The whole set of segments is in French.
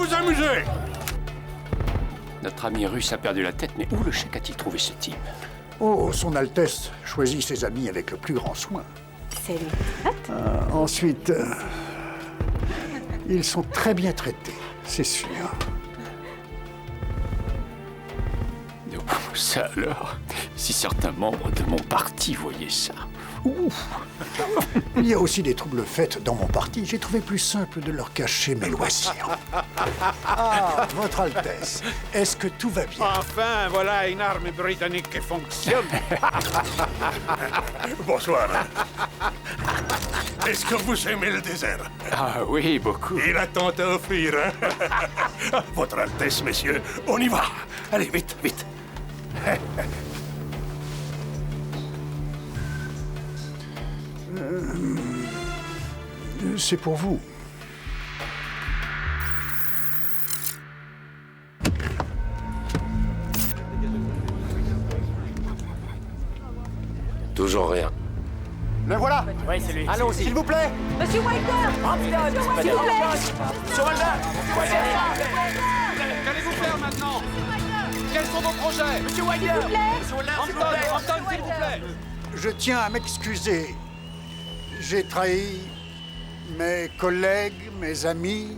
vous amuser. Notre ami russe a perdu la tête, mais où le chèque a-t-il trouvé ce type? Oh, son Altesse choisit ses amis avec le plus grand soin. C'est lui. Ensuite, ils sont très bien traités, c'est sûr. Ça alors, si certains membres de mon parti voyaient ça. Ouf. Il y a aussi des troubles faits dans mon parti. J'ai trouvé plus simple de leur cacher mes loisirs. Ah, Votre Altesse, est-ce que tout va bien? Enfin, voilà une arme britannique qui fonctionne. Bonsoir. Est-ce que vous aimez le désert? Ah oui, beaucoup. Il a tant à offrir, hein? Votre Altesse, messieurs, on y va. Allez, vite, vite. C'est pour vous. Toujours rien. Le voilà. Oui, c'est lui. Allons-y. S'il vous plaît. Monsieur Wilder, s'il vous plaît. Sur Walder. Qu'allez-vous faire maintenant? Quels sont vos projets? Monsieur Wilder! Hampton, s'il vous plaît! Je tiens à m'excuser. J'ai trahi mes collègues, mes amis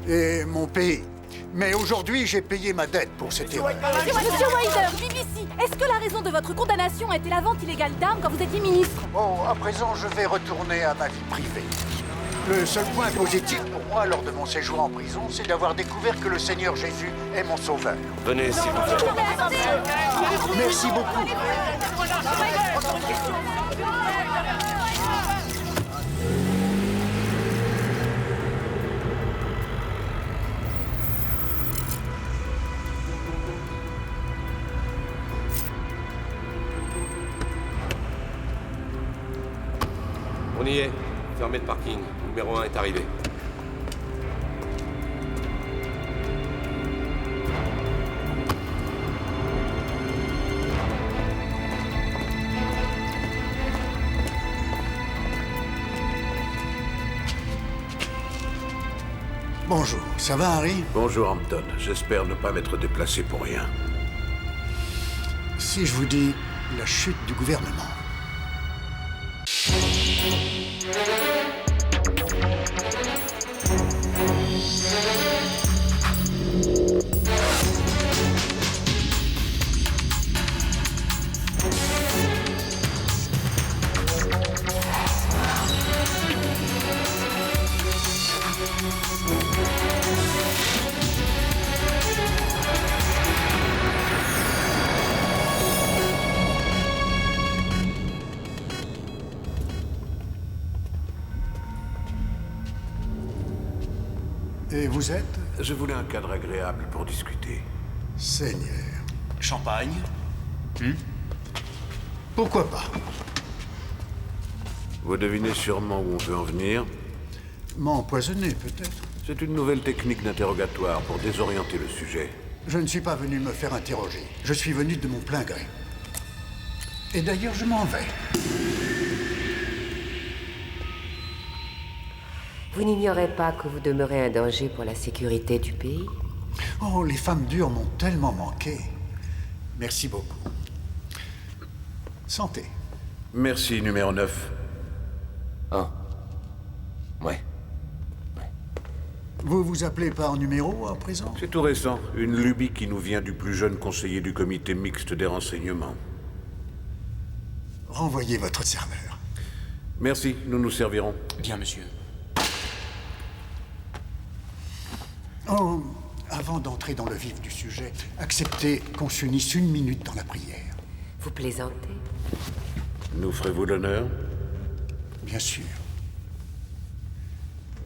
et mon pays. Mais aujourd'hui, j'ai payé ma dette pour cette erreur. Monsieur Wilder, BBC, est-ce que la raison de votre condamnation a été la vente illégale d'armes quand vous étiez ministre? Bon, à présent, je vais retourner à ma vie privée. Le seul point positif pour moi lors de mon séjour en prison, c'est d'avoir découvert que le Seigneur Jésus est mon sauveur. Venez, s'il vous plaît. Merci beaucoup. On y est. Fermez le parking. Numéro 1 est arrivé. Bonjour, ça va Harry? Bonjour Hampton, j'espère ne pas m'être déplacé pour rien. Si je vous dis la chute du gouvernement. Et vous êtes? Je voulais un cadre agréable pour discuter. Seigneur. Champagne? Pourquoi pas? Vous devinez sûrement où on veut en venir. M'empoisonner, peut-être? C'est une nouvelle technique d'interrogatoire pour désorienter le sujet. Je ne suis pas venu me faire interroger. Je suis venu de mon plein gré. Et d'ailleurs, je m'en vais. Vous n'ignorez pas que vous demeurez un danger pour la sécurité du pays? Oh, les femmes dures m'ont tellement manqué. Merci beaucoup. Santé. Merci, numéro 9. Ah. Ouais. Vous vous appelez par numéro à présent? C'est tout récent, une lubie qui nous vient du plus jeune conseiller du comité mixte des renseignements. Renvoyez votre serveur. Merci, nous nous servirons. Bien, monsieur. Oh, avant d'entrer dans le vif du sujet, acceptez qu'on s'unisse une minute dans la prière. Vous plaisantez? Nous ferez-vous l'honneur? Bien sûr.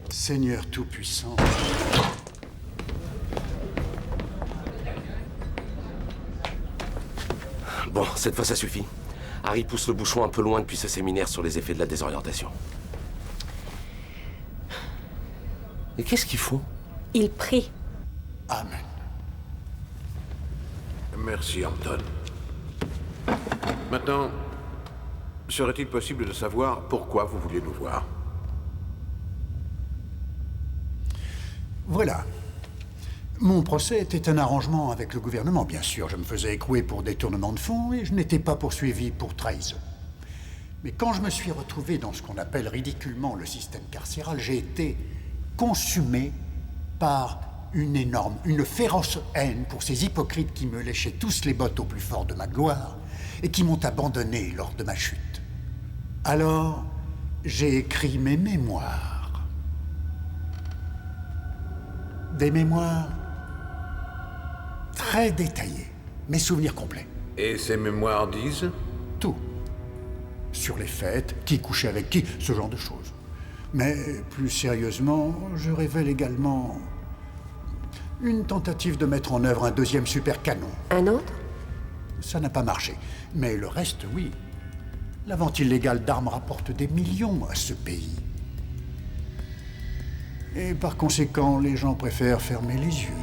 Seigneur Tout-Puissant. Bon, cette fois ça suffit. Harry pousse le bouchon un peu loin depuis ce séminaire sur les effets de la désorientation. Et qu'est-ce qu'ils font? Il prie. Amen. Merci, Hampton. Maintenant, serait-il possible de savoir pourquoi vous vouliez nous voir? Voilà. Mon procès était un arrangement avec le gouvernement, bien sûr. Je me faisais écrouer pour détournement de fonds et je n'étais pas poursuivi pour trahison. Mais quand je me suis retrouvé dans ce qu'on appelle ridiculement le système carcéral, j'ai été consumé par une féroce haine pour ces hypocrites qui me léchaient tous les bottes au plus fort de ma gloire et qui m'ont abandonné lors de ma chute. Alors, j'ai écrit mes mémoires. Des mémoires très détaillés, mes souvenirs complets. Et ces mémoires disent? Tout. Sur les fêtes, qui couchait avec qui, ce genre de choses. Mais plus sérieusement, je révèle également une tentative de mettre en œuvre un deuxième super canon. Un autre? Ça n'a pas marché. Mais le reste, oui. La vente illégale d'armes rapporte des millions à ce pays. Et par conséquent, les gens préfèrent fermer les yeux.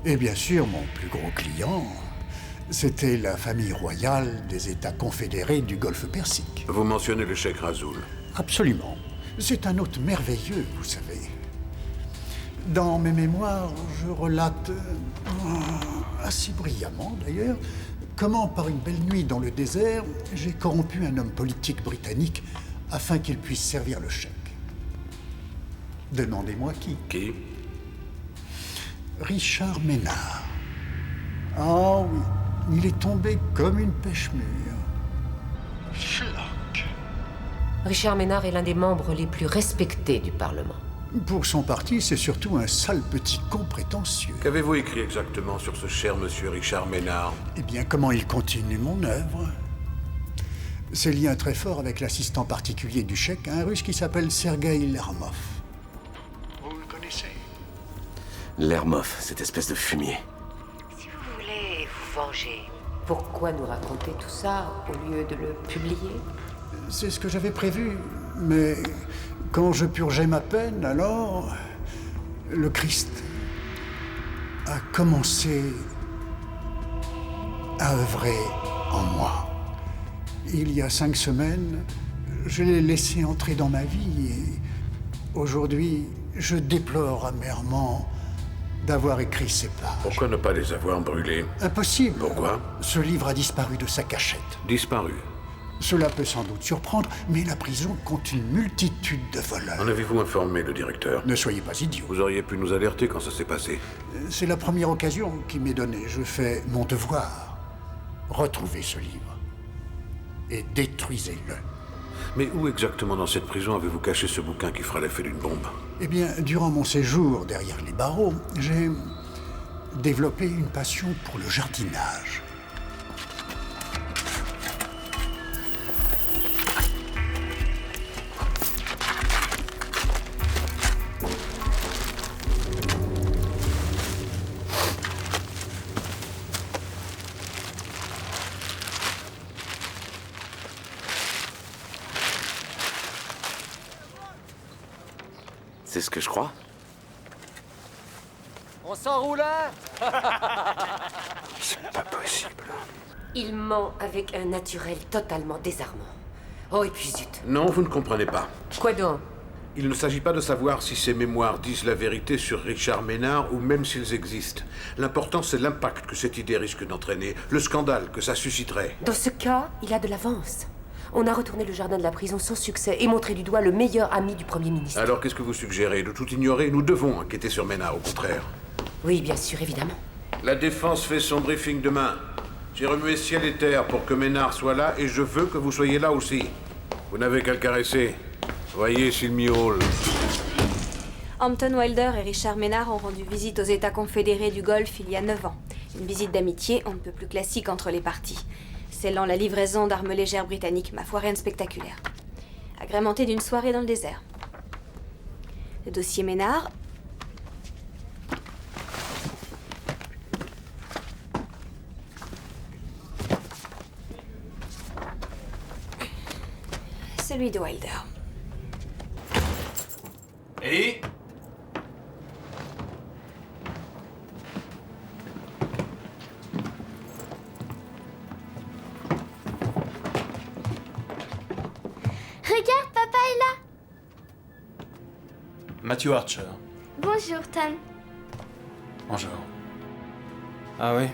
Et bien sûr, mon plus gros client, c'était la famille royale des États confédérés du Golfe Persique. Vous mentionnez le cheikh Rasoul. Absolument. C'est un hôte merveilleux, vous savez. Dans mes mémoires, je relate, assez brillamment d'ailleurs, comment par une belle nuit dans le désert, j'ai corrompu un homme politique britannique afin qu'il puisse servir le cheikh. Demandez-moi qui. Qui? Richard Ménard. Ah oui, il est tombé comme une pêche mûre. Schlock. Richard Ménard est l'un des membres les plus respectés du Parlement. Pour son parti, c'est surtout un sale petit con prétentieux. Qu'avez-vous écrit exactement sur ce cher monsieur Richard Ménard? Eh bien, comment il continue mon œuvre? Ses liens très forts avec l'assistant particulier du cheikh, un russe qui s'appelle Sergueï Lermov. Vous le connaissez? Lermov, cette espèce de fumier. Si vous voulez vous venger, pourquoi nous raconter tout ça au lieu de le publier? C'est ce que j'avais prévu, mais quand je purgeais ma peine, alors le Christ a commencé à œuvrer en moi. Il y a 5 semaines, je l'ai laissé entrer dans ma vie et aujourd'hui, je déplore amèrement d'avoir écrit ces pages. Pourquoi ne pas les avoir brûlés? Impossible. Pourquoi? Ce livre a disparu de sa cachette. Disparu. Cela peut sans doute surprendre, mais la prison compte une multitude de voleurs. En avez-vous informé le directeur? Ne soyez pas idiot. Vous auriez pu nous alerter quand ça s'est passé. C'est la première occasion qui m'est donnée. Je fais mon devoir. Retrouvez ce livre. Et détruisez-le. Mais où exactement dans cette prison avez-vous caché ce bouquin qui fera l'effet d'une bombe? Eh bien, durant mon séjour derrière les barreaux, j'ai développé une passion pour le jardinage. C'est ce que je crois. On s'enroule un? Pas possible. Il ment avec un naturel totalement désarmant. Oh, et puis zut. Non, vous ne comprenez pas. Quoi donc? Il ne s'agit pas de savoir si ces mémoires disent la vérité sur Richard Ménard ou même s'ils existent. L'important, c'est l'impact que cette idée risque d'entraîner, le scandale que ça susciterait. Dans ce cas, il a de l'avance. On a retourné le jardin de la prison sans succès et montré du doigt le meilleur ami du Premier ministre. Alors qu'est-ce que vous suggérez? De tout ignorer? Nous devons enquêter sur Ménard, au contraire. Oui, bien sûr, évidemment. La défense fait son briefing demain. J'ai remué ciel et terre pour que Ménard soit là et je veux que vous soyez là aussi. Vous n'avez qu'à le caresser. Voyez s'il miaule. Hampton Wilder et Richard Ménard ont rendu visite aux États confédérés du Golfe il y a 9 ans. Une visite d'amitié on ne peut plus classique entre les parties. Scellant la livraison d'armes légères britanniques, ma foi, rien de spectaculaire. Agrémenté d'une soirée dans le désert. Le dossier Ménard... Celui de Wilder. Et Regarde, papa est là. Matthew Archer. Bonjour, Tom. Bonjour. Ah oui?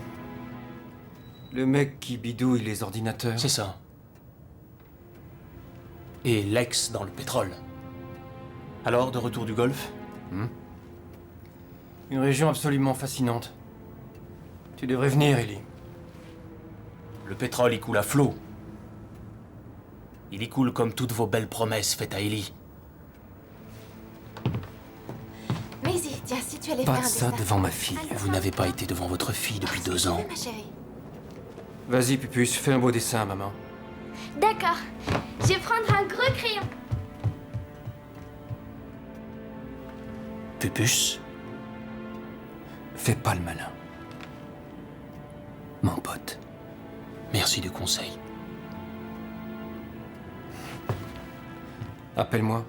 Le mec qui bidouille les ordinateurs? C'est ça. Et l'ex dans le pétrole. Alors, de retour du Golfe? Une région absolument fascinante. Tu devrais venir, Ellie. Le pétrole y coule à flot. Il y coule comme toutes vos belles promesses faites à Ellie. Maisie, tiens, si tu allais Pas faire un ça dessin. devant ma fille. Vous n'avez pas été devant votre fille depuis 2 ans. Ma chérie. Vas-y, Pupus, fais un beau dessin, maman. D'accord. Je vais prendre un gros crayon. Pupus, Fais pas le malin. mon pote, merci du conseil. Appelle-moi.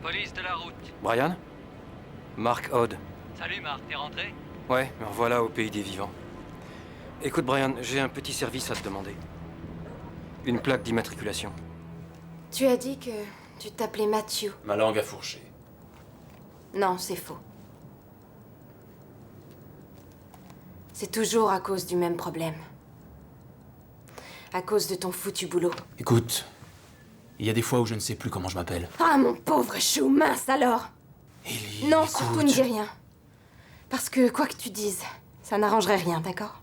Police de la route. Brian? Mark Odd. Salut Marc, t'es rentré? Ouais, me revoilà au pays des vivants. Écoute, Brian, j'ai un petit service à te demander. Une plaque d'immatriculation. Tu as dit que tu t'appelais Matthew. Ma langue a fourché. Non, c'est faux. C'est toujours à cause du même problème. À cause de ton foutu boulot. Écoute, il y a des fois où je ne sais plus comment je m'appelle. Ah, mon pauvre chou, mince alors! Ellie, Non, écoute. surtout ne dis rien. Parce que quoi que tu dises, ça n'arrangerait rien, d'accord?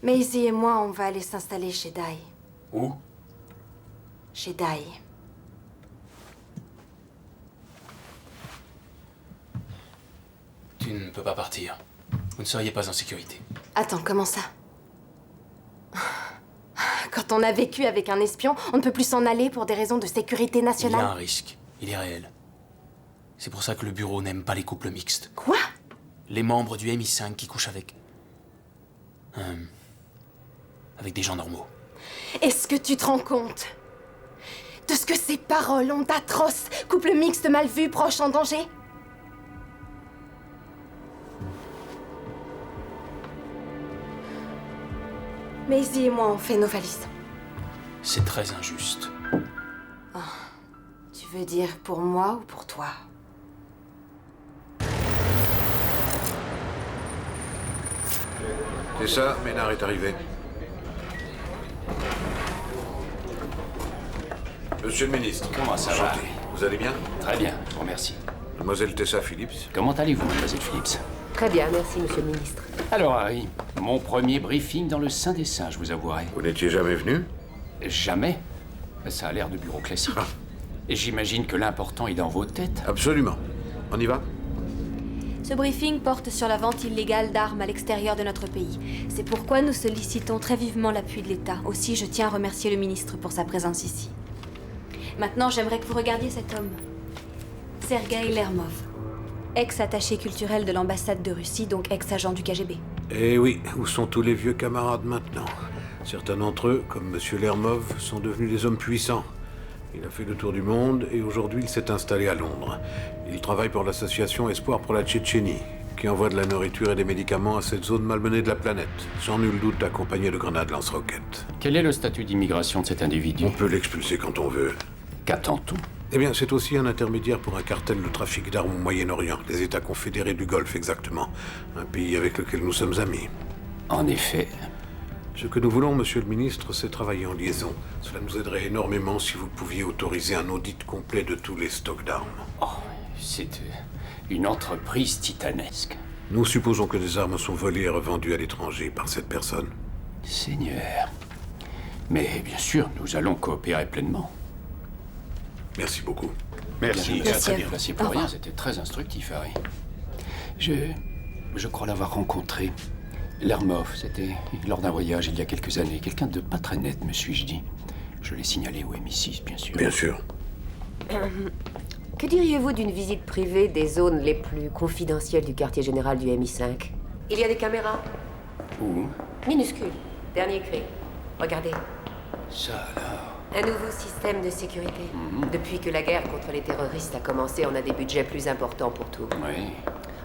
Maisie et moi, on va aller s'installer chez Dai. Où? Chez Dai. Tu ne peux pas partir. Vous ne seriez pas en sécurité. Attends, comment ça? Quand on a vécu avec un espion, on ne peut plus s'en aller pour des raisons de sécurité Il y a un nationale. risque. Il est réel. C'est pour ça que le bureau n'aime pas les couples mixtes. Quoi? Les membres du MI5 qui couchent avec... avec des gens normaux. Est-ce que tu te rends compte de ce que ces paroles ont d'atroce? Couple mixte mal vu, proche en danger? Maisie et moi, on fait nos valises. C'est très injuste. Tu veux dire pour moi ou pour toi? C'est ça, Ménard est arrivé. Monsieur le ministre. Comment ça va? Vous allez bien? Très bien, je vous remercie. Mademoiselle Tessa Phillips. Comment allez-vous, mademoiselle Phillips? Très bien, merci, monsieur le ministre. Alors, Harry, mon premier briefing dans le sein des singes, je vous avouerai. Vous n'étiez jamais venu? Jamais. Ça a l'air de bureau classique. Et j'imagine que l'important est dans vos têtes. Absolument. On y va? Ce briefing porte sur la vente illégale d'armes à l'extérieur de notre pays. C'est pourquoi nous sollicitons très vivement l'appui de l'État. Aussi, je tiens à remercier le ministre pour sa présence ici. Maintenant, j'aimerais que vous regardiez cet homme. Sergueï Lermov. Ex-attaché culturel de l'ambassade de Russie, donc ex-agent du KGB. Eh oui, où sont tous les vieux camarades maintenant? Certains d'entre eux, comme Monsieur Lermov, sont devenus des hommes puissants. Il a fait le tour du monde et aujourd'hui il s'est installé à Londres. Il travaille pour l'association Espoir pour la Tchétchénie, qui envoie de la nourriture et des médicaments à cette zone malmenée de la planète, sans nul doute accompagné de grenades lance-roquettes. Quel est le statut d'immigration de cet individu? On peut l'expulser quand on veut. Qu'attend-on? Eh bien, c'est aussi un intermédiaire pour un cartel de trafic d'armes au Moyen-Orient, les États confédérés du Golfe exactement, un pays avec lequel nous sommes amis. En effet. Ce que nous voulons, monsieur le ministre, c'est travailler en liaison. Cela nous aiderait énormément si vous pouviez autoriser un audit complet de tous les stocks d'armes. Oh, c'est une entreprise titanesque. Nous supposons que des armes sont volées et revendues à l'étranger par cette personne. Seigneur. Mais bien sûr, nous allons coopérer pleinement. Merci beaucoup. Merci. Merci Très à bien vous. placé Au pour rien, revoir. c'était très instructif, Harry. Je crois l'avoir rencontré. Lermov, c'était lors d'un voyage il y a quelques années. Quelqu'un de pas très net, me suis-je dit. Je l'ai signalé au MI6, bien sûr. Bien sûr. Que diriez-vous d'une visite privée des zones les plus confidentielles du quartier général du MI5? Il y a des caméras? Où? Minuscules. Dernier cri. Regardez. Ça alors. Un nouveau système de sécurité. Depuis que la guerre contre les terroristes a commencé, on a des budgets plus importants pour tout. Oui.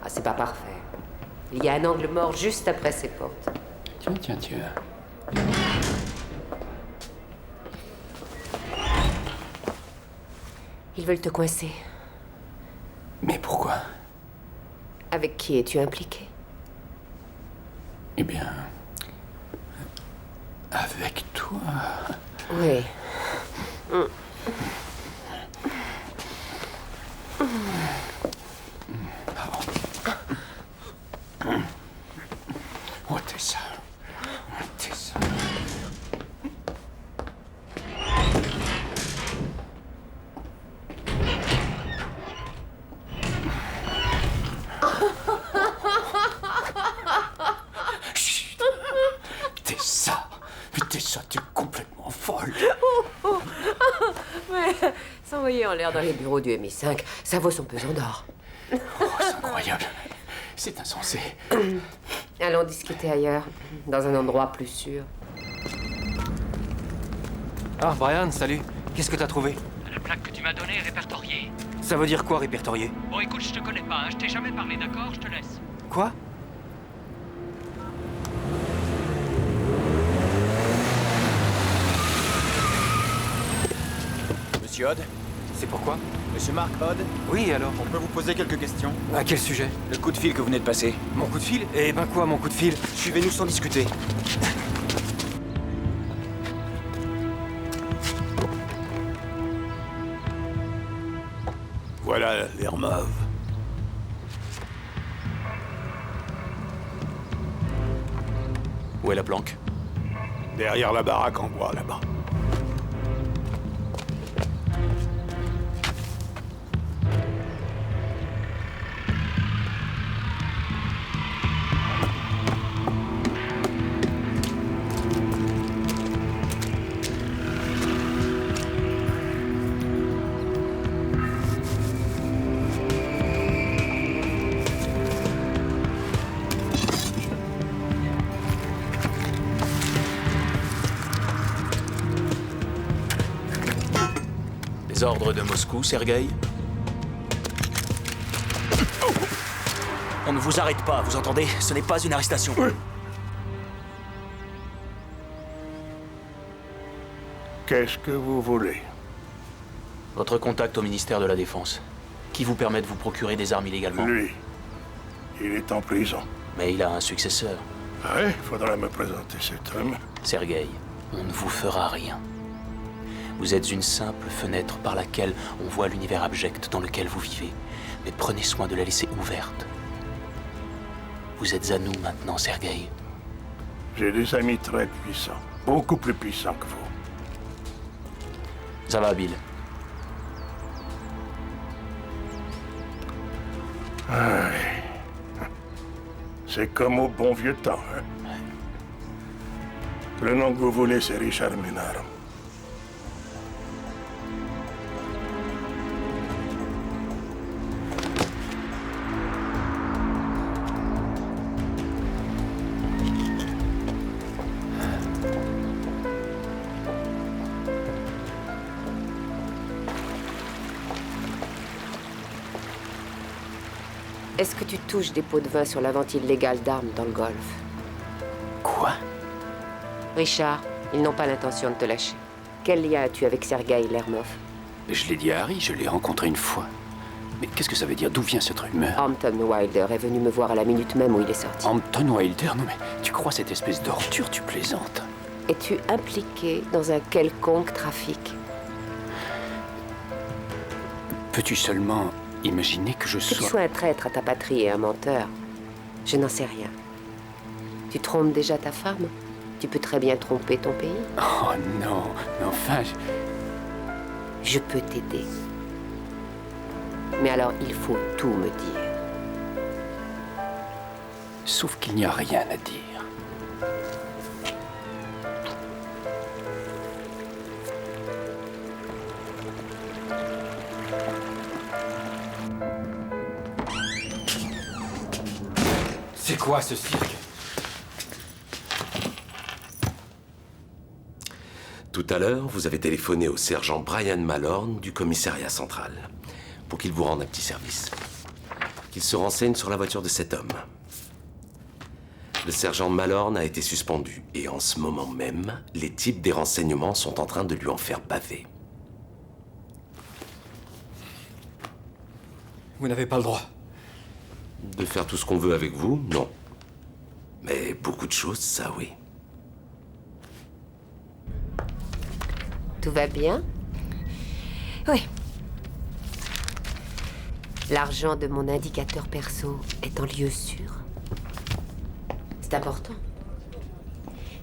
Ah, c'est pas parfait. Il y a un angle mort juste après ces portes. Tiens. Ils veulent te coincer. Mais pourquoi? Avec qui es-tu impliqué? Eh bien... avec toi. Oui. Oh, Tessa. Tessa. Chut. Tessa. Mais Tessa, t'es complètement folle. Ouais, s'envoyer en l'air dans les bureaux du MI5, ça vaut son pesant d'or. Oh, c'est incroyable. C'est insensé. Allons discuter ailleurs, dans un endroit plus sûr. Ah, Brian, salut. Qu'est-ce que t'as trouvé? La plaque que tu m'as donnée est répertoriée. Ça veut dire quoi, répertorié? Bon, écoute, je te connais pas, hein. Je t'ai jamais parlé, d'accord? Je te laisse. Quoi? Monsieur Odd? C'est pourquoi? Monsieur Mark Odd? Oui, alors? On peut vous poser quelques questions? À quel sujet? Le coup de fil que vous venez de passer. Mon coup de fil? Eh ben quoi, mon coup de fil? Suivez-nous sans discuter. Voilà Lermov. Où est la planque? Derrière la baraque en bois, là-bas. Les ordres de Moscou, Sergueï? On ne vous arrête pas, vous entendez? Ce n'est pas une arrestation. Oui. Qu'est-ce que vous voulez? Votre contact au ministère de la Défense, qui vous permet de vous procurer des armes illégalement. Lui, il est en prison. Mais il a un successeur. Ouais, faudra me présenter cet homme. Sergueï, on ne vous fera rien. Vous êtes une simple fenêtre par laquelle on voit l'univers abject dans lequel vous vivez. Mais prenez soin de la laisser ouverte. Vous êtes à nous maintenant, Sergueï. J'ai des amis très puissants. Beaucoup plus puissants que vous. Ça va, Bill? Ouais. C'est comme au bon vieux temps, hein? Le nom que vous voulez, c'est Richard Ménard. Est-ce que tu touches des pots de vin sur la vente illégale d'armes dans le Golfe? Quoi? Richard, ils n'ont pas l'intention de te lâcher. Quel lien as-tu avec Sergueï Lermov? Je l'ai dit à Harry, je l'ai rencontré une fois. Mais qu'est-ce que ça veut dire? D'où vient cette rumeur? Hampton Wilder est venu me voir à la minute même où il est sorti. Hampton Wilder? Non mais, tu crois cette espèce d'ordure? Tu plaisantes? Es-tu impliqué dans un quelconque trafic? Peux-tu seulement imaginer que je Que tu sois... sois un traître à ta patrie et un menteur, je n'en sais rien. Tu trompes déjà ta femme? Tu peux très bien tromper ton pays. Oh non, mais enfin... Je peux t'aider. Mais alors, il faut tout me dire. Sauf qu'il n'y a rien à dire. C'est quoi ce cirque? Tout Tout à l'heure, vous avez téléphoné au sergent Brian Malorn du commissariat central pour qu'il vous rende un petit service. Qu'il se renseigne sur la voiture de cet homme. Le sergent Malorn a été suspendu et en ce moment même, les types des renseignements sont en train de lui en faire baver. Vous n'avez pas le droit. De faire tout ce qu'on veut avec vous, non. Mais beaucoup de choses, ça oui. Tout va bien? Oui. L'argent de mon indicateur perso est en lieu sûr. C'est important.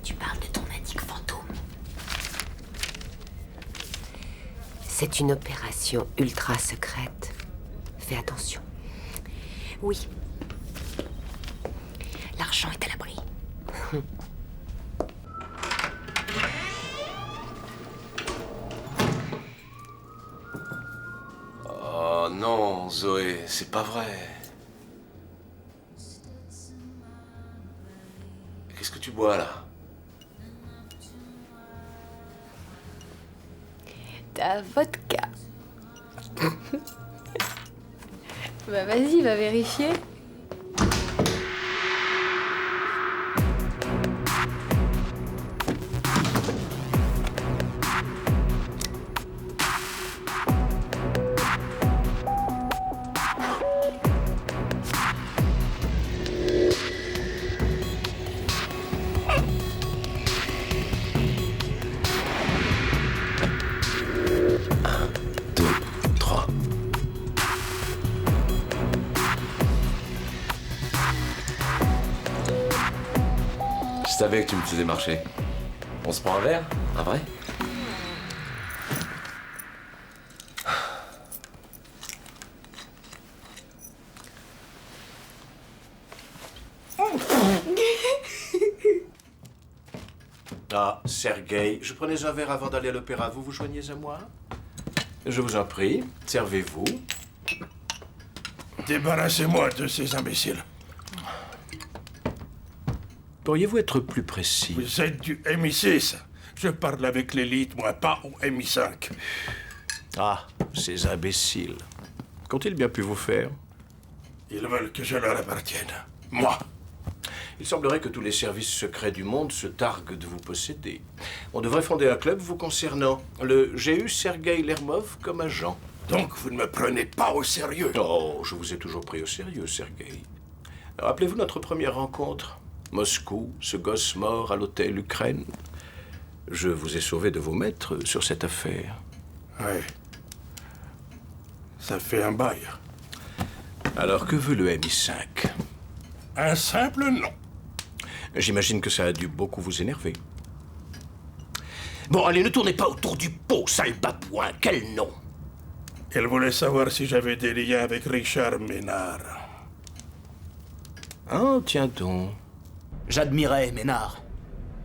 Tu parles de ton indique fantôme. C'est une opération ultra secrète. Fais attention. Oui. L'argent est à l'abri. Oh non, Zoé, c'est pas vrai. Qu'est-ce que tu bois là? Ta vodka. Bah vas-y, va vérifier. Je savais que tu me faisais marcher. On se prend un verre? Un vrai? Ah, Sergueï, je prenais un verre avant d'aller à l'opéra. Vous vous joignez à moi? Je vous en prie, servez-vous. Débarrassez-moi de ces imbéciles. Pourriez-vous être plus précis? Vous êtes du MI6. Je parle avec l'élite, moi, pas au MI5. Ah, ces imbéciles. Qu'ont-ils bien pu vous faire? Ils veulent que je leur appartienne. Moi. Il semblerait que tous les services secrets du monde se targuent de vous posséder. On devrait fonder un club vous concernant. J'ai eu Sergueï Lermov comme agent. Donc vous ne me prenez pas au sérieux? Oh, je vous ai toujours pris au sérieux, Sergueï. Rappelez-vous notre première rencontre? Moscou, ce gosse mort à l'hôtel Ukraine. Je vous ai sauvé de vos maîtres sur cette affaire. Oui. Ça fait un bail. Alors que veut le MI5? Un simple non. J'imagine que ça a dû beaucoup vous énerver. Bon, allez, ne tournez pas autour du pot, sale babouin. Quel nom? Elle voulait savoir si j'avais des liens avec Richard Ménard. Ah, tiens donc. J'admirais Ménard.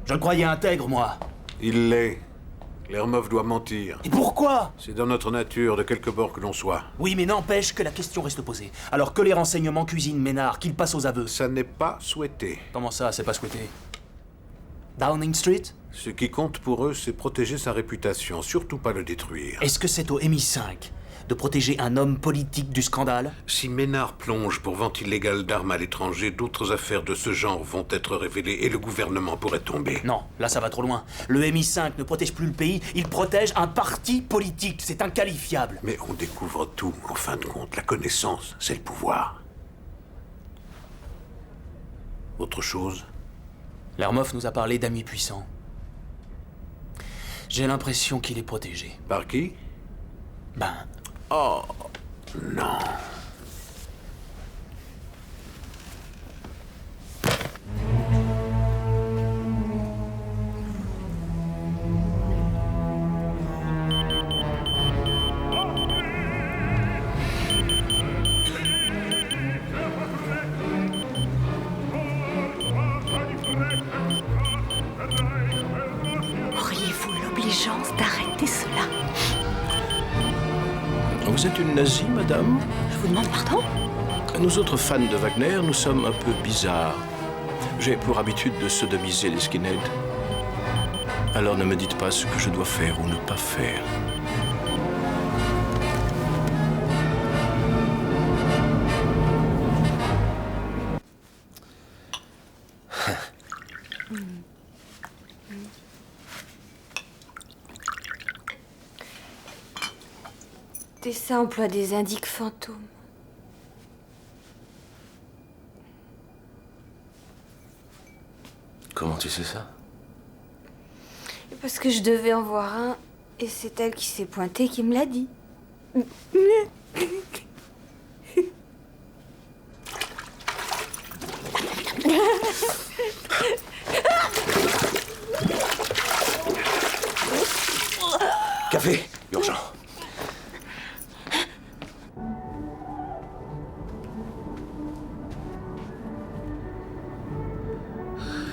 Je le croyais intègre, moi. Il l'est. Lermov doit mentir. Et pourquoi? C'est dans notre nature, de quelque bord que l'on soit. Oui, mais n'empêche que la question reste posée. Alors que les renseignements cuisinent Ménard, qu'il passe aux aveux. Ça n'est pas souhaité. Comment ça, c'est pas souhaité? Downing Street? Ce qui compte pour eux, c'est protéger sa réputation, surtout pas le détruire. Est-ce que c'est au MI5 de protéger un homme politique du scandale? Si Ménard plonge pour vente illégale d'armes à l'étranger, d'autres affaires de ce genre vont être révélées et le gouvernement pourrait tomber. Non, là ça va trop loin. Le MI5 ne protège plus le pays, il protège un parti politique. C'est inqualifiable. Mais on découvre tout, en fin de compte. La connaissance, c'est le pouvoir. Autre chose? Lermov nous a parlé d'amis puissants. J'ai l'impression qu'il est protégé. Par qui? Ben... Oh, non. Auriez-vous l'obligeance d'arrêter cela? Vous êtes une nazie, madame? Je vous demande pardon? Nous autres fans de Wagner, nous sommes un peu bizarres. J'ai pour habitude de sodomiser les skinheads. Alors ne me dites pas pas ce que je dois faire ou ne pas faire. Tessa emploie des indices fantômes. Comment tu sais ça? Parce que je devais en voir un, et c'est elle qui s'est pointée qui me l'a dit. Café, urgent.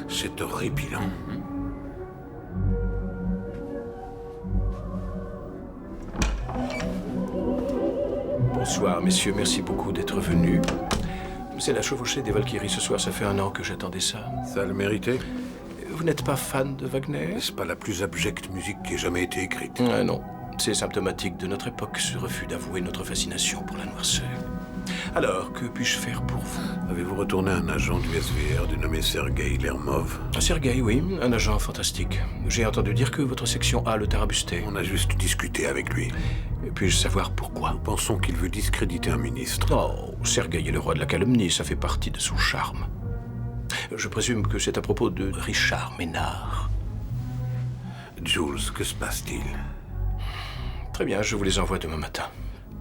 C'est horripilant. Bonsoir, messieurs, merci beaucoup d'être venus. C'est la chevauchée des Valkyries ce soir, ça fait 1 an que j'attendais ça. Ça le méritait? Vous n'êtes pas fan de Wagner? N'est-ce pas la plus abjecte musique qui ait jamais été écrite? Non, c'est symptomatique de notre époque, ce refus d'avouer notre fascination pour la noirceur. Alors, que puis-je faire pour vous? Avez-vous retourné un agent du SVR dénommé Sergei Lermov? Sergei, oui, un agent fantastique. J'ai entendu dire que votre section A le tarabustait. On a juste discuté avec lui. Puis-je savoir pourquoi? Nous pensons qu'il veut discréditer un ministre. Oh, Sergei est le roi de la calomnie, ça fait partie de son charme. Je présume que c'est à propos de Richard Ménard. Jules, que se passe-t-il? Très bien, je vous les envoie demain matin.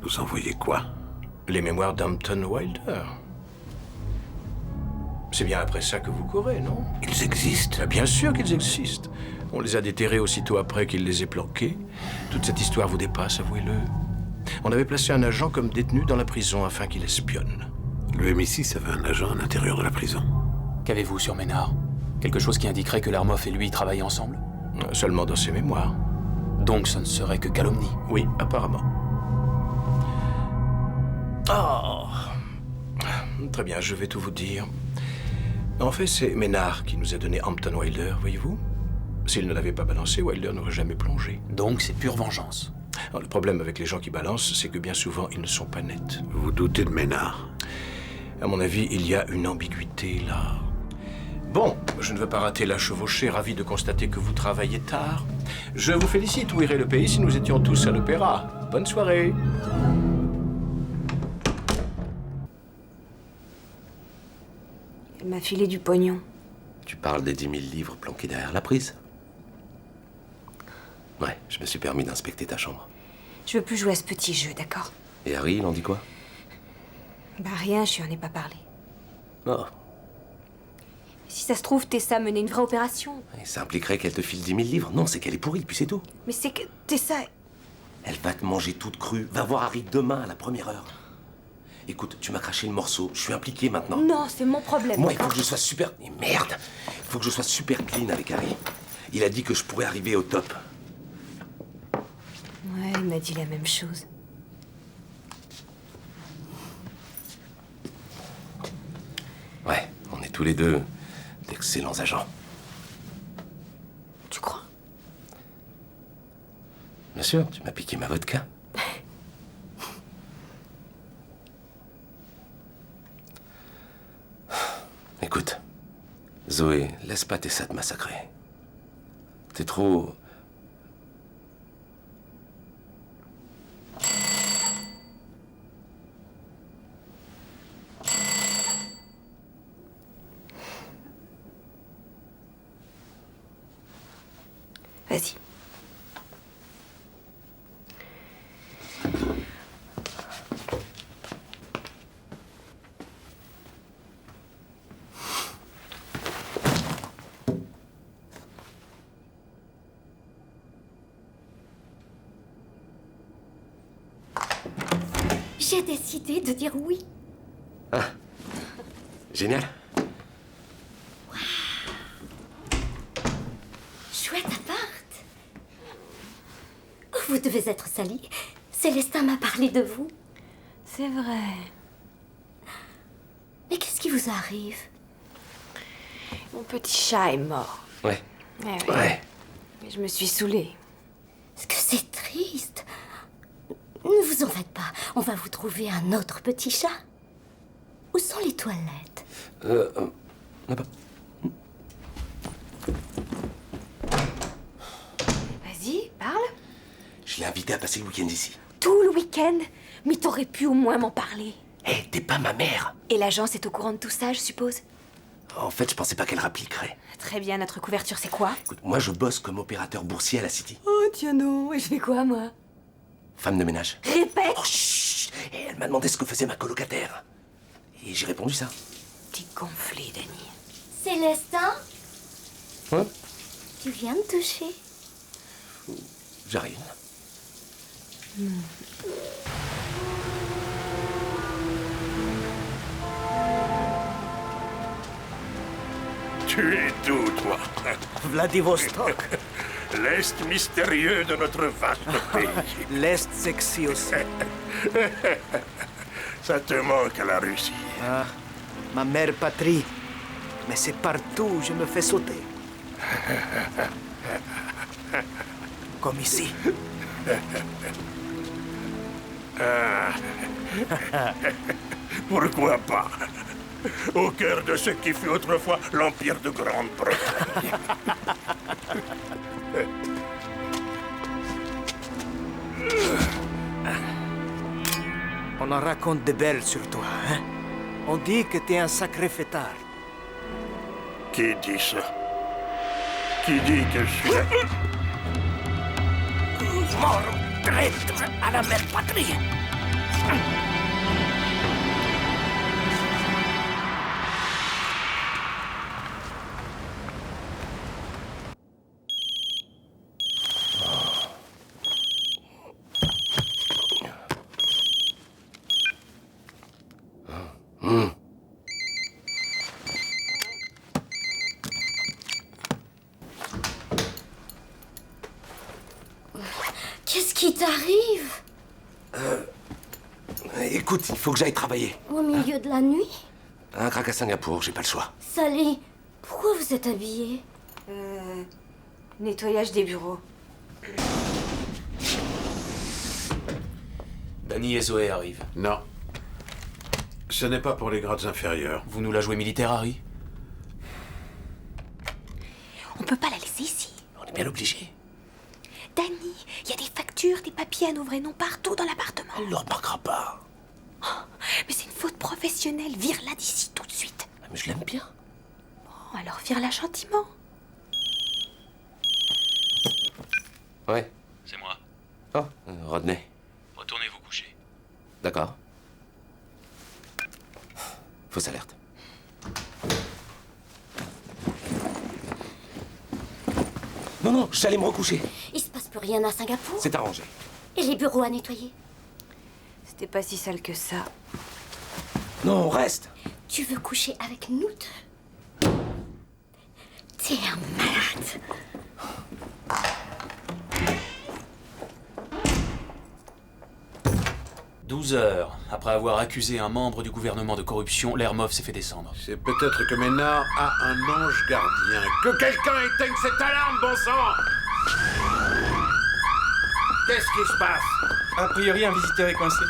Nous envoyer quoi? Les mémoires d'Hampton Wilder. C'est bien après ça que vous courez, non? Ils existent? Bien sûr qu'ils existent. On les a déterrés aussitôt après qu'il les ait planqués. Toute cette histoire vous dépasse, avouez-le. On avait placé un agent comme détenu dans la prison afin qu'il espionne. Le MI6 avait un agent à l'intérieur de la prison. Qu'avez-vous sur Ménard? Quelque chose qui indiquerait que Lermov et lui travaillent ensemble? Seulement dans ses mémoires. Donc ce ne serait que calomnie? Oui, apparemment. Oh. Très bien, je vais tout vous dire. En fait, c'est Ménard qui nous a donné Hampton Wilder, voyez-vous? S'il ne l'avait pas balancé, Wilder n'aurait jamais plongé. Donc c'est pure vengeance. Alors, le problème avec les gens qui balancent, c'est que bien souvent, ils ne sont pas nets. Vous vous doutez de Ménard? À mon avis, il y a une ambiguïté là. Bon, je ne veux pas rater la chevauchée, ravi de constater que vous travaillez tard. Je vous félicite, où irait le pays si nous étions tous à l'opéra? Bonne soirée. Elle m'a filé du pognon. Tu parles des 10 000 livres planqués derrière la prise? Ouais, je me suis permis d'inspecter ta chambre. Je veux plus jouer à ce petit jeu, d'accord? Et Harry, il en dit quoi? Bah rien, je lui en ai pas parlé. Oh. Si ça se trouve, Tessa menait une vraie opération. Et ça impliquerait qu'elle te file 10 000 livres? Non, c'est qu'elle est pourrie, puis c'est tout. Mais c'est que Tessa... Elle va te manger toute crue. Va voir Harry demain à la première heure. Écoute, tu m'as craché le morceau. Je suis impliqué maintenant. Non, c'est mon problème. Moi, il faut que je sois super... Mais merde! Il faut que je sois super clean avec Harry. Il a dit que je pourrais arriver au top. Ouais, il m'a dit la même chose. Ouais, on est tous les deux d'excellents agents. Tu crois? Bien sûr, tu m'as piqué ma vodka. Écoute, Zoé, laisse pas Tessa te massacrer. T'es trop... Vas-y. J'ai décidé de dire oui. Ah, génial. Chouette appart. Vous devez être sali. Célestin m'a parlé de vous. C'est vrai. Mais qu'est-ce qui vous arrive? Mon petit chat est mort. Ouais. Eh oui. Ouais. Et je me suis saoulée. Est-ce que c'est triste? Ne vous en faites pas. On va vous trouver un autre petit chat. Où sont les toilettes? Là-bas. Vas-y, parle. Je l'ai invité à passer le week-end ici. Tout le week-end? Mais t'aurais pu au moins m'en parler. Hé, t'es pas ma mère. Et l'agence est au courant de tout ça, je suppose? En fait, je pensais pas qu'elle rappliquerait. Très bien, notre couverture, c'est quoi? Écoute, moi, je bosse comme opérateur boursier à la City. Oh, tiens non. Et je fais quoi, moi? Femme de ménage. Répète! Oh, chut. Et elle m'a demandé ce que faisait ma colocataire. Et j'ai répondu ça. T'es gonflé, Dany. Célestin, Ouais, tu viens de toucher? j'arrive. Tu es d'où, toi? Vladivostok. L'Est mystérieux de notre vaste pays. L'Est sexy aussi. Ça te manque à la Russie. Ah, ma mère patrie. Mais c'est partout où je me fais sauter. Comme ici. Ah. Pourquoi pas? Au cœur de ce qui fut autrefois l'Empire de Grande-Bretagne. On en raconte de belles sur toi, hein? On dit que t'es un sacré fêtard. Qui dit ça? Qui dit que je suis... Mort, traître à la mère patrie! Qu'est-ce qui t'arrive? Écoute, il faut que j'aille travailler. Au milieu de la nuit? Un crack à Singapour, j'ai pas le choix. Sally, pourquoi vous êtes habillée? Nettoyage des bureaux. Dany et Zoé arrivent. Non. Ce n'est pas pour les grades inférieurs. Vous nous la jouez militaire, Harry? On peut pas la laisser ici. On est bien obligé. Dany, il y a des factures, des papiers à nos vrais noms partout dans l'appartement. Elle ne le remarquera pas. Oh, mais c'est une faute professionnelle. Vire-la d'ici tout de suite. Mais je l'aime bien. Oh, alors vire-la gentiment. Ouais. C'est moi. Oh, Rodney. Retournez vous coucher. D'accord. Fausse alerte. Non, non, j'allais me recoucher. Il se passe plus rien à Singapour? C'est arrangé. Et les bureaux à nettoyer? C'était pas si sale que ça. Non, reste. Tu veux coucher avec nous deux? T'es un malade. « 12 heures. Après avoir accusé un membre du gouvernement de corruption, Lermov s'est fait descendre. C'est peut-être que Ménard a un ange gardien. Que quelqu'un éteigne cette alarme, bon sang! Qu'est-ce qui se passe? A priori, un visiteur est coincé.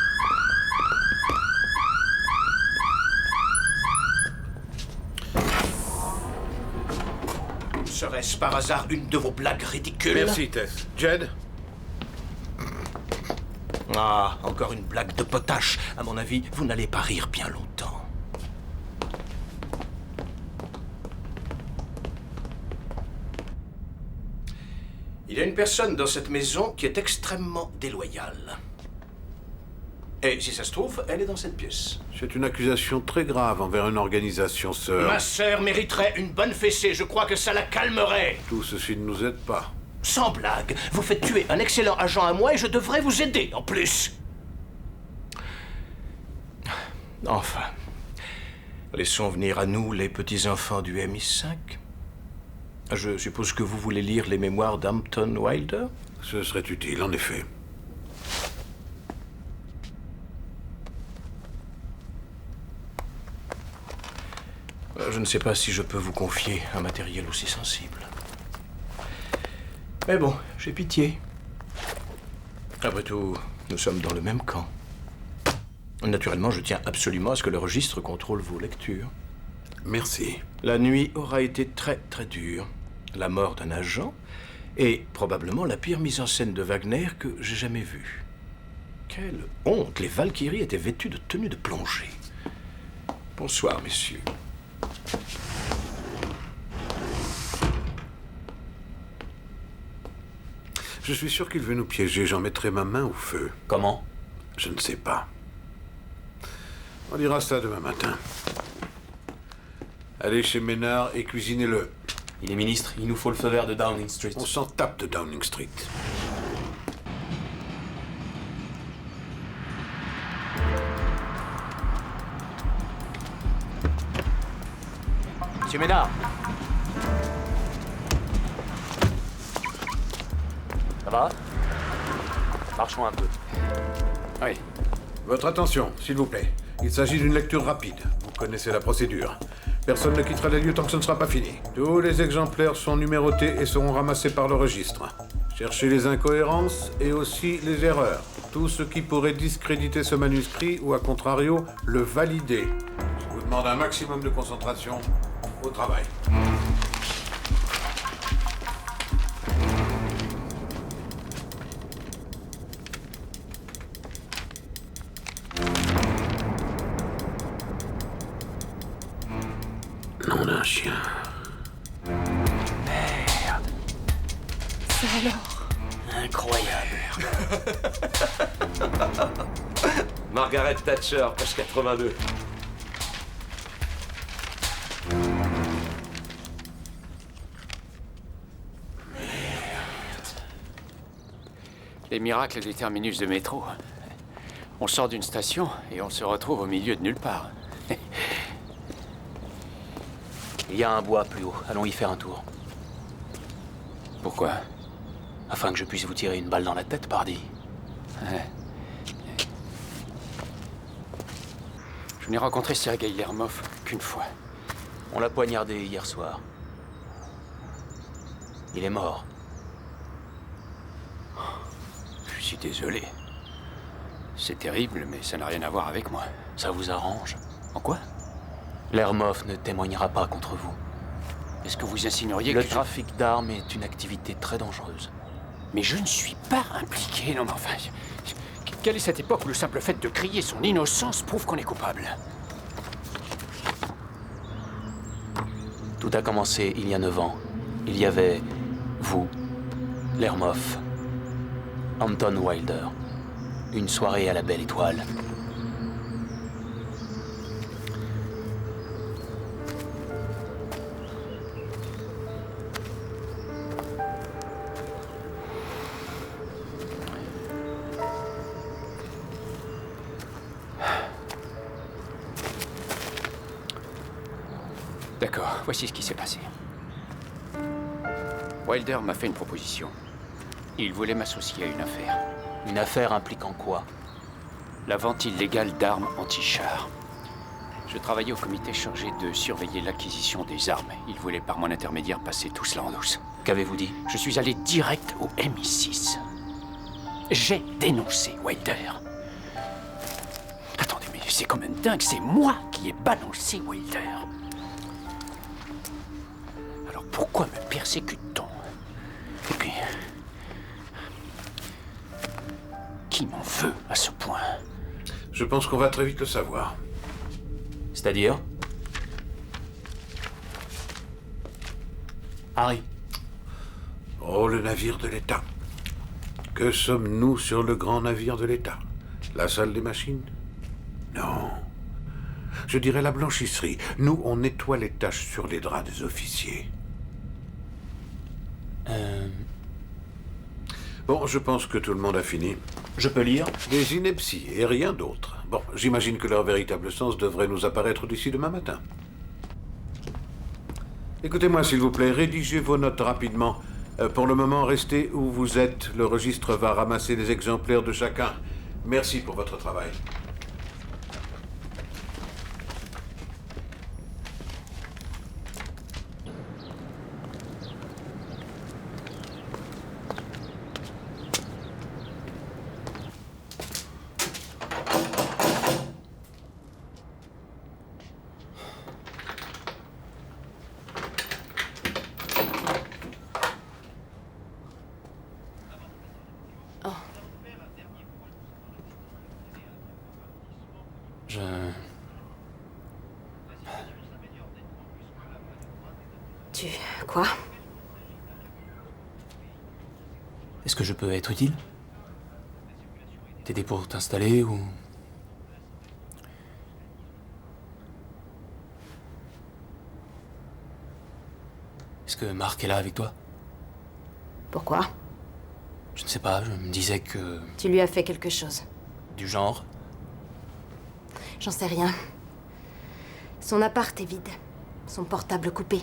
Serait-ce par hasard une de vos blagues ridicules? Merci, Tess. Jed? Ah, encore une blague de potache. À mon avis, vous n'allez pas rire bien longtemps. Il y a une personne dans cette maison qui est extrêmement déloyale. Et si ça se trouve, elle est dans cette pièce. C'est une accusation très grave envers une organisation sœur. Ma sœur mériterait une bonne fessée. Je crois que ça la calmerait. Tout ceci ne nous aide pas. Sans blague, vous faites tuer un excellent agent à moi et je devrais vous aider en plus. Enfin, laissons venir à nous les petits-enfants du MI5. Je suppose que vous voulez lire les mémoires d'Hampton Wilder? Ce serait utile, en effet. Je ne sais pas si je peux vous confier un matériel aussi sensible. Mais bon, j'ai pitié. Après tout, nous sommes dans le même camp. Naturellement, je tiens absolument à ce que le registre contrôle vos lectures. Merci. La nuit aura été très très dure. La mort d'un agent et probablement la pire mise en scène de Wagner que j'ai jamais vue. Quelle honte! Les Valkyries étaient vêtues de tenues de plongée. Bonsoir, messieurs. Je suis sûr qu'il veut nous piéger. J'en mettrai ma main au feu. Comment? Je ne sais pas. On dira ça demain matin. Allez chez Ménard et cuisinez-le. Il est ministre, il nous faut le feu vert de Downing Street. On s'en tape de Downing Street. Monsieur Ménard. Ça va? Marchons un peu. Oui. Votre attention, s'il vous plaît. Il s'agit d'une lecture rapide. Vous connaissez la procédure. Personne ne quittera les lieux tant que ce ne sera pas fini. Tous les exemplaires sont numérotés et seront ramassés par le registre. Cherchez les incohérences et aussi les erreurs. Tout ce qui pourrait discréditer ce manuscrit ou, à contrario, le valider. Je vous demande un maximum de concentration au travail. Nom d'un chien. Merde. Ça alors? Incroyable. Margaret Thatcher, page 82. Les miracles des terminus de métro. On sort d'une station et on se retrouve au milieu de nulle part. Il y a un bois plus haut. Allons y faire un tour. Pourquoi? Afin que je puisse vous tirer une balle dans la tête, pardi. Ouais. Je n'ai rencontré Sergei Lermov qu'une fois. On l'a poignardé hier soir. Il est mort. Je suis désolé. C'est terrible, mais ça n'a rien à voir avec moi. Ça vous arrange? En quoi? Lermov ne témoignera pas contre vous. Est-ce que vous insinueriez Le que trafic d'armes est une activité très dangereuse. Mais je ne suis pas impliqué, non mais enfin... Quelle est cette époque où le simple fait de crier son innocence prouve qu'on est coupable? Tout a commencé il y a 9 ans. Il y avait vous, Lermov, Anton Wilder. Une soirée à la Belle Étoile. D'accord, voici ce qui s'est passé. Wilder m'a fait une proposition. Il voulait m'associer à une affaire. Une affaire impliquant quoi? La vente illégale d'armes anti-chars. Je travaillais au comité chargé de surveiller l'acquisition des armes. Il voulait par mon intermédiaire passer tout cela en douce. Qu'avez-vous dit? Je suis allé direct au MI6. J'ai dénoncé Wilder. Attendez, mais c'est quand même dingue, c'est moi qui ai balancé Wilder. Alors pourquoi me persécute-t-on? Et puis... qui m'en veut à ce point? Je pense qu'on va très vite le savoir. C'est-à-dire? Harry. Oh, le navire de l'État. Que sommes-nous sur le grand navire de l'État? La salle des machines? Non. Je dirais la blanchisserie. Nous, on nettoie les taches sur les draps des officiers. Bon, je pense que tout le monde a fini. Je peux lire? Des inepties et rien d'autre. Bon, j'imagine que leur véritable sens devrait nous apparaître d'ici demain matin. Écoutez-moi, s'il vous plaît, rédigez vos notes rapidement. Pour le moment, restez où vous êtes. Le registre va ramasser les exemplaires de chacun. Merci pour votre travail. Quoi? Est-ce que je peux être utile? T'aider pour t'installer ou... Est-ce que Marc est là avec toi? Pourquoi? Je ne sais pas, je me disais que... Tu lui as fait quelque chose. Du genre? J'en sais rien. Son appart est vide. Son portable coupé.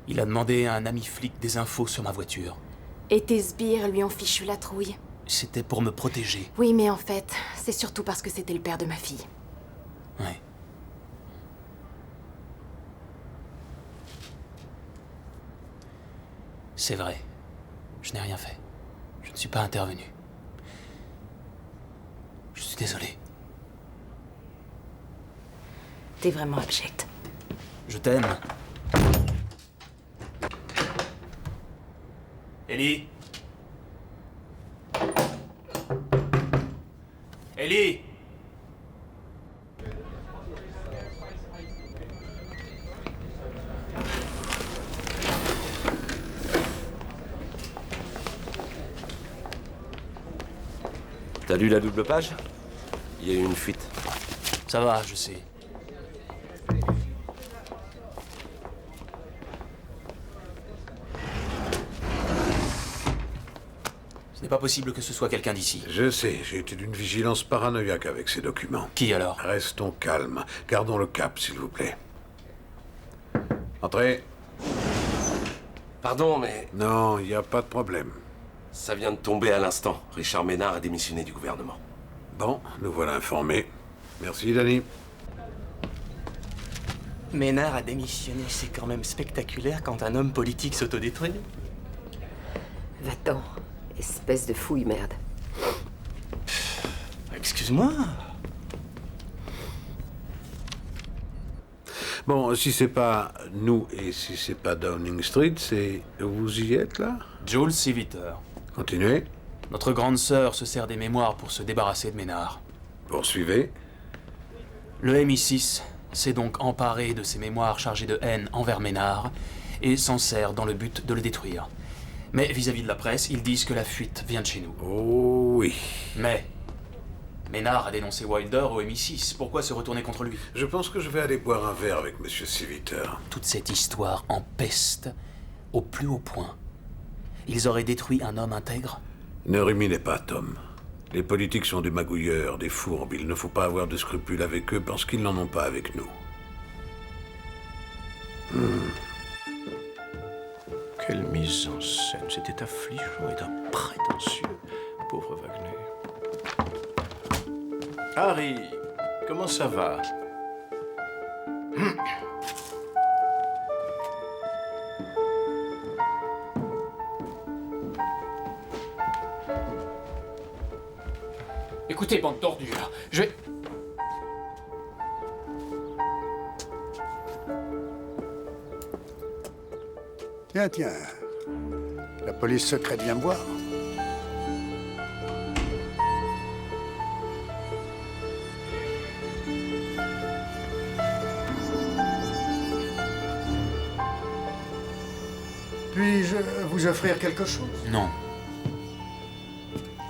Il a demandé à un ami flic des infos sur ma voiture. Et tes sbires lui ont fichu la trouille. C'était pour me protéger. Oui, mais en fait, c'est surtout parce que c'était le père de ma fille. Ouais. C'est vrai. Je n'ai rien fait. Je ne suis pas intervenu. Je suis désolé. T'es vraiment abject. Je t'aime. Ellie? Ellie? T'as lu la double page? Il y a eu une fuite. Ça va, je sais. Ce n'est pas possible que ce soit quelqu'un d'ici. Je sais, j'ai été d'une vigilance paranoïaque avec ces documents. Qui alors? Restons calmes. Gardons le cap, s'il vous plaît. Entrez. Pardon, mais... Non, il n'y a pas de problème. Ça vient de tomber à l'instant. Richard Ménard a démissionné du gouvernement. Bon, nous voilà informés. Merci, Danny. Ménard a démissionné, c'est quand même spectaculaire quand un homme politique s'autodétruit. Va-t'en, espèce de fouille merde. Excuse-moi. Bon, si c'est pas nous et si c'est pas Downing Street, c'est... Vous y êtes, là? Jules Civiter. Continuez. Notre grande sœur se sert des mémoires pour se débarrasser de Ménard. Poursuivez. Le MI6 s'est donc emparé de ces mémoires chargées de haine envers Ménard et s'en sert dans le but de le détruire. Mais vis-à-vis de la presse, ils disent que la fuite vient de chez nous. Oh oui. Mais Ménard a dénoncé Wilder au MI6. Pourquoi se retourner contre lui? Je pense que je vais aller boire un verre avec Monsieur Civiter. Toute cette histoire empeste au plus haut point. Ils auraient détruit un homme intègre? Ne ruminez pas, Tom. Les politiques sont des magouilleurs, des fourbes. Il ne faut pas avoir de scrupules avec eux parce qu'ils n'en ont pas avec nous. Quelle mise en scène. C'était affligeant et d'un prétentieux. Pauvre Wagner. Harry, comment ça va? Écoutez, bande d'ordures, je vais... Tiens, tiens. La police secrète vient me voir. Puis-je vous offrir quelque chose? Non.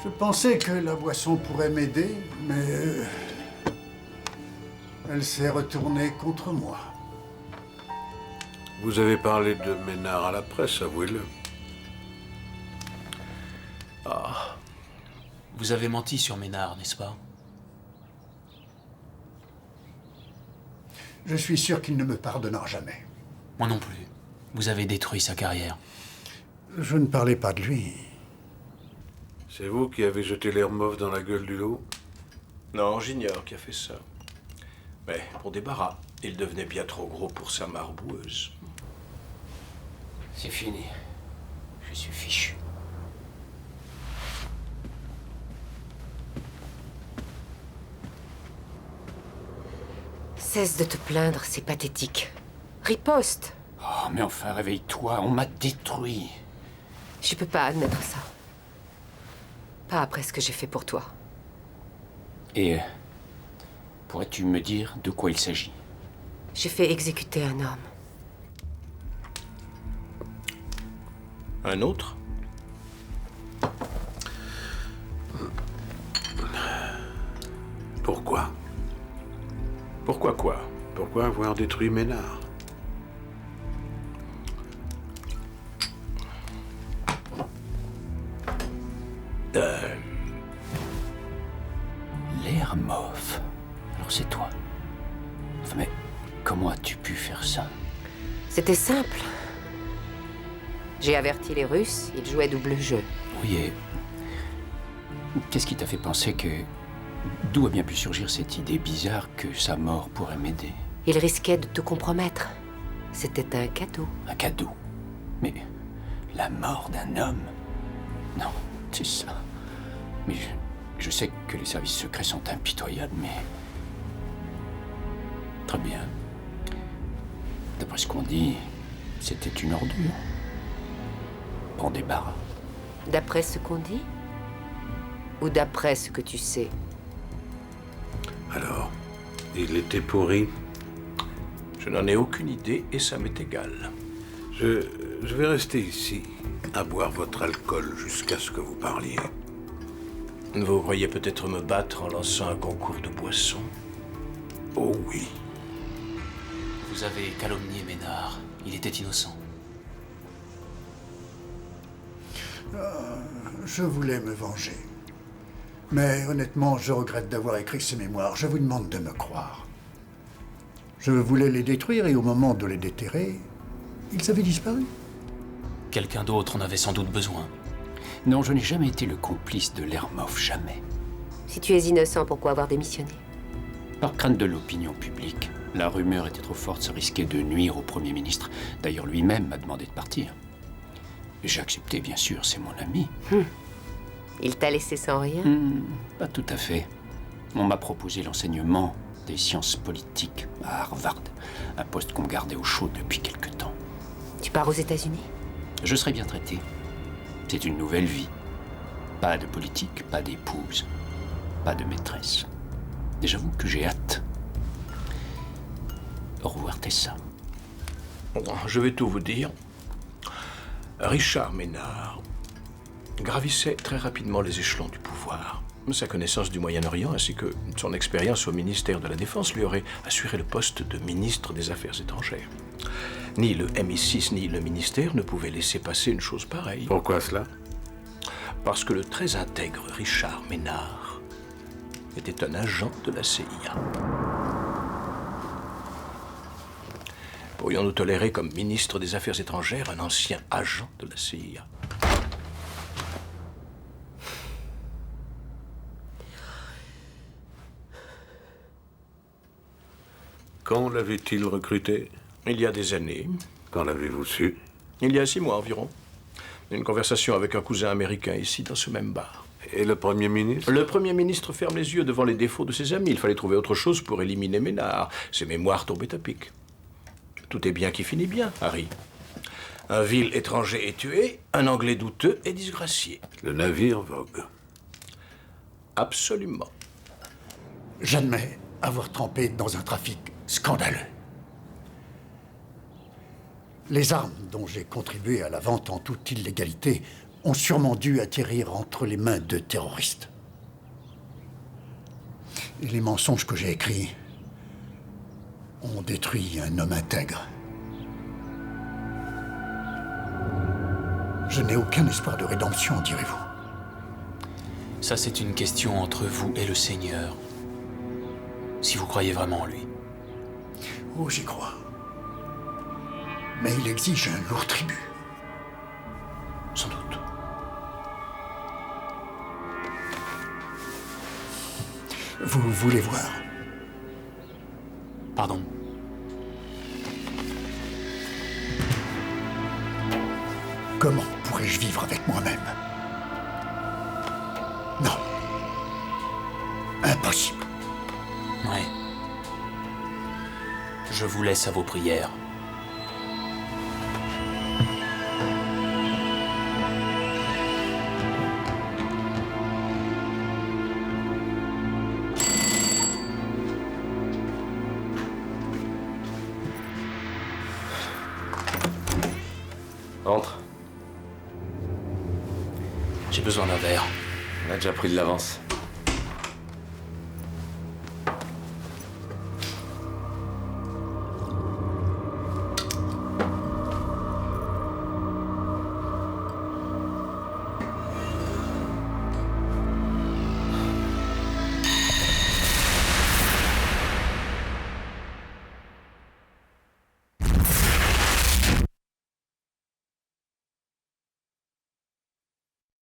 Je pensais que la boisson pourrait m'aider, mais... elle s'est retournée contre moi. Vous avez parlé de Ménard à la presse, avouez-le. Ah. Vous avez menti sur Ménard, n'est-ce pas? Je suis sûr qu'il ne me pardonnera jamais. Moi non plus. Vous avez détruit sa carrière. Je ne parlais pas de lui. C'est vous qui avez jeté l'Hermov dans la gueule du loup? Non, j'ignore qui a fait ça. Mais pour débarras, il devenait bien trop gros pour sa marboueuse. C'est fini. Je suis fichu. Cesse de te plaindre, c'est pathétique. Riposte. Oh, mais enfin, réveille-toi, on m'a détruit. Je peux pas admettre ça. Pas après ce que j'ai fait pour toi. Et pourrais-tu me dire de quoi il s'agit? J'ai fait exécuter un homme. Un autre? Pourquoi? Pourquoi quoi? Pourquoi avoir détruit Ménard? Lermov. Alors c'est toi. Enfin, mais comment as-tu pu faire ça? C'était simple. J'ai averti les Russes, ils jouaient double jeu. Oui, et qu'est-ce qui t'a fait penser que... D'où a bien pu surgir cette idée bizarre que sa mort pourrait m'aider? Ils risquaient de te compromettre. C'était un cadeau. Un cadeau? Mais la mort d'un homme? Non, c'est ça. Mais je sais que les services secrets sont impitoyables, mais... Très bien. D'après ce qu'on dit, c'était une ordure. Bon débarras. D'après ce qu'on dit? Ou d'après ce que tu sais? Alors, il était pourri? Je n'en ai aucune idée et ça m'est égal. Je vais rester ici, à boire votre alcool jusqu'à ce que vous parliez. Vous pourriez peut-être me battre en lançant un concours de boissons? Oh oui. Vous avez calomnié Ménard. Il était innocent. Je voulais me venger. Mais honnêtement, je regrette d'avoir écrit ces mémoires. Je vous demande de me croire. Je voulais les détruire et au moment de les déterrer, ils avaient disparu. Quelqu'un d'autre en avait sans doute besoin. Non, je n'ai jamais été le complice de Lermov, jamais. Si tu es innocent, pourquoi avoir démissionné? Par crainte de l'opinion publique. La rumeur était trop forte, ça risquait de nuire au Premier ministre. D'ailleurs, lui-même m'a demandé de partir. J'ai accepté, bien sûr, c'est mon ami. Il t'a laissé sans rien? Pas tout à fait. On m'a proposé l'enseignement des sciences politiques à Harvard, un poste qu'on me gardait au chaud depuis quelque temps. Tu pars aux États-Unis? Je serai bien traité. C'est une nouvelle vie. Pas de politique, pas d'épouse, pas de maîtresse. Et j'avoue que j'ai hâte. Au revoir, Tessa. Je vais tout vous dire. Richard Ménard gravissait très rapidement les échelons du pouvoir. Sa connaissance du Moyen-Orient ainsi que son expérience au ministère de la Défense lui auraient assuré le poste de ministre des Affaires étrangères. Ni le MI6 ni le ministère ne pouvaient laisser passer une chose pareille. Pourquoi cela? Parce que le très intègre Richard Ménard était un agent de la CIA. Pourrions-nous tolérer comme ministre des Affaires étrangères un ancien agent de la CIA? Quand l'avait-il recruté? Il y a des années. Quand l'avez-vous su? Il y a 6 mois environ. Une conversation avec un cousin américain ici, dans ce même bar. Et le Premier ministre? Le Premier ministre ferme les yeux devant les défauts de ses amis. Il fallait trouver autre chose pour éliminer Ménard. Ses mémoires tombaient à pic. Tout est bien qui finit bien, Harry. Un vil étranger est tué, un Anglais douteux est disgracié. Le navire vogue. Absolument. J'admets avoir trempé dans un trafic scandaleux. Les armes dont j'ai contribué à la vente en toute illégalité ont sûrement dû atterrir entre les mains de terroristes. Et les mensonges que j'ai écrits ont détruit un homme intègre. Je n'ai aucun espoir de rédemption, direz-vous. Ça, c'est une question entre vous et le Seigneur. Si vous croyez vraiment en lui. Oh, j'y crois. Mais il exige un lourd tribut. Sans doute. Vous voulez voir? Pardon? Comment pourrais-je vivre avec moi-même? Non. Impossible. Ouais. Je vous laisse à vos prières. Entre. J'ai besoin d'un verre. On a déjà pris de l'avance.